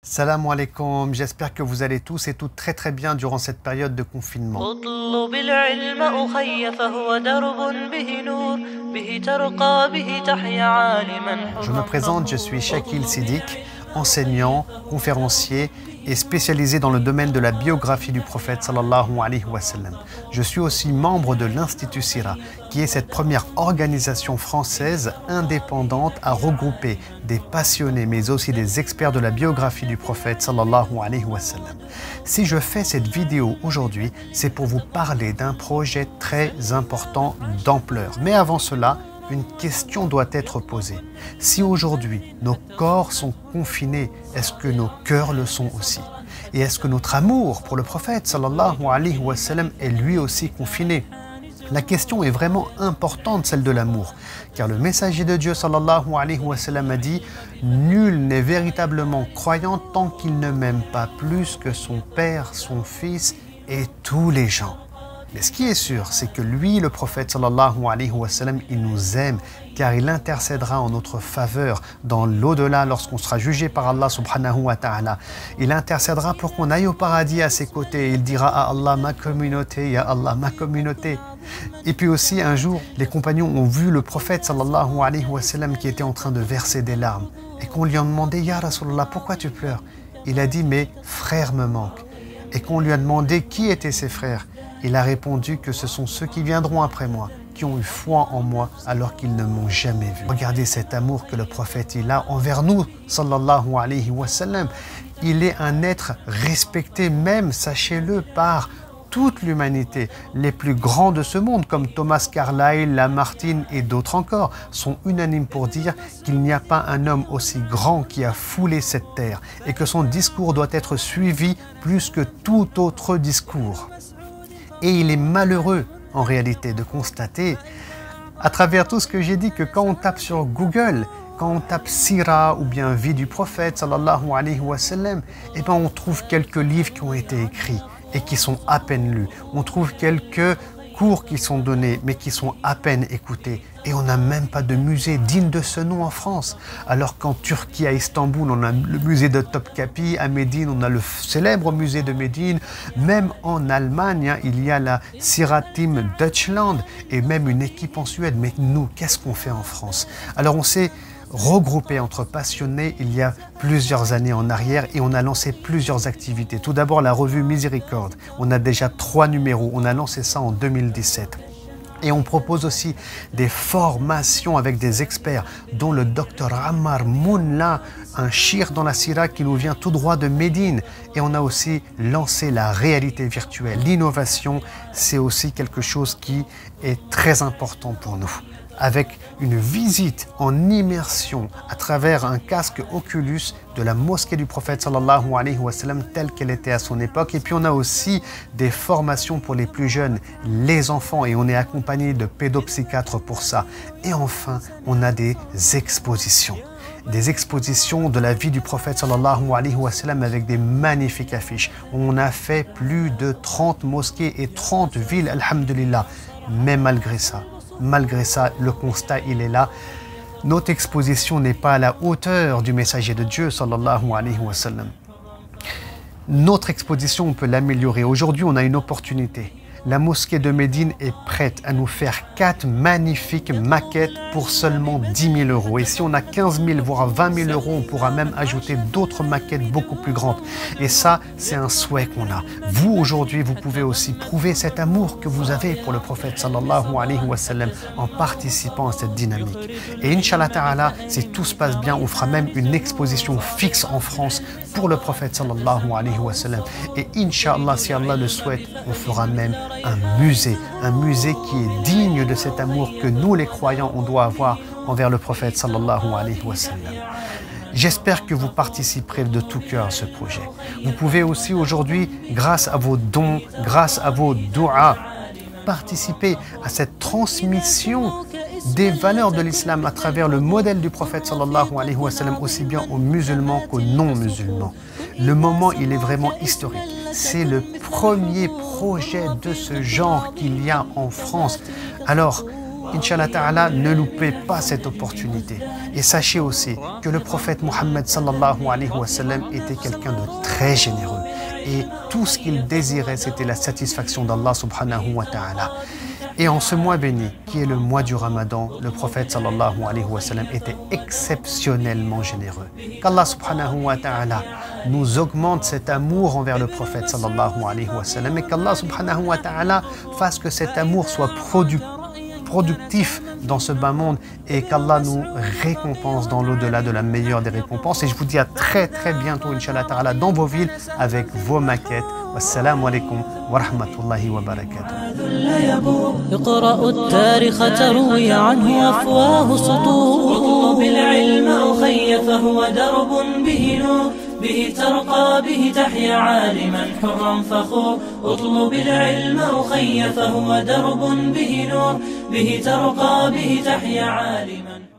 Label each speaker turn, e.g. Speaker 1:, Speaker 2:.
Speaker 1: Salam alaikum, j'espère que vous allez tous et toutes très bien durant cette période de confinement. Je me présente, je suis Shakil Siddiq, enseignant, conférencier et spécialisé dans le domaine de la biographie du prophète sallallahu alayhi wa sallam. Je suis aussi membre de l'Institut Sira, qui est cette première organisation française indépendante à regrouper des passionnés mais aussi des experts de la biographie du prophète sallallahu alayhi wa sallam. Si je fais cette vidéo aujourd'hui, c'est pour vous parler d'un projet très important d'ampleur. Mais avant cela, une question doit être posée. Si aujourd'hui nos corps sont confinés, est-ce que nos cœurs le sont aussi? Et est-ce que notre amour pour le prophète sallallahu alayhi wa sallam est lui aussi confiné? La question est vraiment importante, celle de l'amour, car le messager de Dieu sallallahu alayhi wa sallam a dit « Nul n'est véritablement croyant tant qu'il ne m'aime pas plus que son père, son fils et tous les gens. » Mais ce qui est sûr, c'est que lui, le prophète sallallahu alayhi wa sallam, il nous aime car il intercédera en notre faveur dans l'au-delà lorsqu'on sera jugé par Allah subhanahu wa ta'ala. Il intercédera pour qu'on aille au paradis à ses côtés. Il dira à Allah, ma communauté, ya Allah, ma communauté. Et puis aussi, un jour, les compagnons ont vu le prophète sallallahu alayhi wa sallam qui était en train de verser des larmes et qu'on lui a demandé, ya Rasulallah, pourquoi tu pleures? Il a dit, mes frères me manquent. Et qu'on lui a demandé qui étaient ses frères. Il a répondu que ce sont ceux qui viendront après moi, qui ont eu foi en moi alors qu'ils ne m'ont jamais vu. Regardez cet amour que le prophète il a envers nous, sallallahu alayhi wa sallam. Il est un être respecté même, sachez-le, par toute l'humanité. Les plus grands de ce monde, comme Thomas Carlyle, Lamartine et d'autres encore, sont unanimes pour dire qu'il n'y a pas un homme aussi grand qui a foulé cette terre et que son discours doit être suivi plus que tout autre discours. Et il est malheureux, en réalité, de constater, à travers tout ce que j'ai dit, que quand on tape sur Google, quand on tape Sira ou bien Vie du prophète, sallallahu alayhi wa sallam, eh ben on trouve quelques livres qui ont été écrits et qui sont à peine lus. On trouve quelques cours qui sont donnés, mais qui sont à peine écoutés. Et on n'a même pas de musée digne de ce nom en France. Alors qu'en Turquie, à Istanbul, on a le musée de Topkapi, à Médine, on a le célèbre musée de Médine. Même en Allemagne, il y a la Siratim Deutschland et même une équipe en Suède. Mais nous, qu'est-ce qu'on fait en France? Alors on s'est regroupé entre passionnés il y a plusieurs années en arrière et on a lancé plusieurs activités. Tout d'abord, la revue Miséricorde. On a déjà 3 numéros. On a lancé ça en 2017. Et on propose aussi des formations avec des experts, dont le docteur Ammar Mounla, un shir dans la Sira qui nous vient tout droit de Médine. Et on a aussi lancé la réalité virtuelle. L'innovation, c'est aussi quelque chose qui est très important pour nous. Avec une visite en immersion à travers un casque Oculus de la mosquée du prophète sallallahu alayhi wa sallam telle qu'elle était à son époque. Et puis on a aussi des formations pour les plus jeunes, les enfants, et on est accompagné de pédopsychiatres pour ça. Et enfin, on a des expositions de la vie du prophète sallallahu alayhi wa sallam avec des magnifiques affiches. On a fait plus de 30 mosquées et 30 villes, alhamdulillah. Mais malgré ça, le constat, il est là. Notre exposition n'est pas à la hauteur du messager de Dieu, sallallahu alayhi wa sallam. Notre exposition, on peut l'améliorer. Aujourd'hui, on a une opportunité. La mosquée de Médine est prête à nous faire 4 magnifiques maquettes pour seulement 10 000 euros. Et si on a 15 000, voire 20 000 euros, on pourra même ajouter d'autres maquettes beaucoup plus grandes. Et ça, c'est un souhait qu'on a. Vous, aujourd'hui, vous pouvez aussi prouver cet amour que vous avez pour le prophète sallallahu alayhi wa sallam en participant à cette dynamique. Et Inch'Allah Ta'ala, si tout se passe bien, on fera même une exposition fixe en France pour le prophète sallallahu alayhi wa sallam. Et Inch'Allah, si Allah le souhaite, on fera même un musée qui est digne de cet amour que nous les croyants on doit avoir envers le prophète sallallahu alayhi wa sallam. J'espère que vous participerez de tout cœur à ce projet. Vous pouvez aussi aujourd'hui, grâce à vos dons, grâce à vos du'as, participer à cette transmission des valeurs de l'islam à travers le modèle du prophète sallallahu alayhi wa sallam, aussi bien aux musulmans qu'aux non-musulmans. Le moment, il est vraiment historique. C'est le premier projet de ce genre qu'il y a en France. Alors, Inch'Allah Ta'ala, ne loupez pas cette opportunité. Et sachez aussi que le prophète Mohammed sallallahu alayhi wa sallam était quelqu'un de très généreux. Et tout ce qu'il désirait, c'était la satisfaction d'Allah subhanahu wa ta'ala. Et en ce mois béni, qui est le mois du Ramadan, le prophète sallallahu alayhi wa sallam était exceptionnellement généreux. Qu'Allah subhanahu wa ta'ala nous augmente cet amour envers le prophète sallallahu alayhi wa sallam et qu'Allah subhanahu wa ta'ala fasse que cet amour soit productif dans ce bas monde et qu'Allah nous récompense dans l'au-delà de la meilleure des récompenses. Et je vous dis à très bientôt, Inch'Allah Ta'ala, dans vos villes avec vos maquettes. Wassalamu alaikum wa rahmatullahi wa barakatuh.
Speaker 2: اقرأوا التاريخ تروي عنه أفواه سطور اطلب العلم أخي فهو درب به نور به ترقى به تحيا عالما حرا فخور اطلب العلم أخي فهو درب به نور به ترقى به تحيا عالما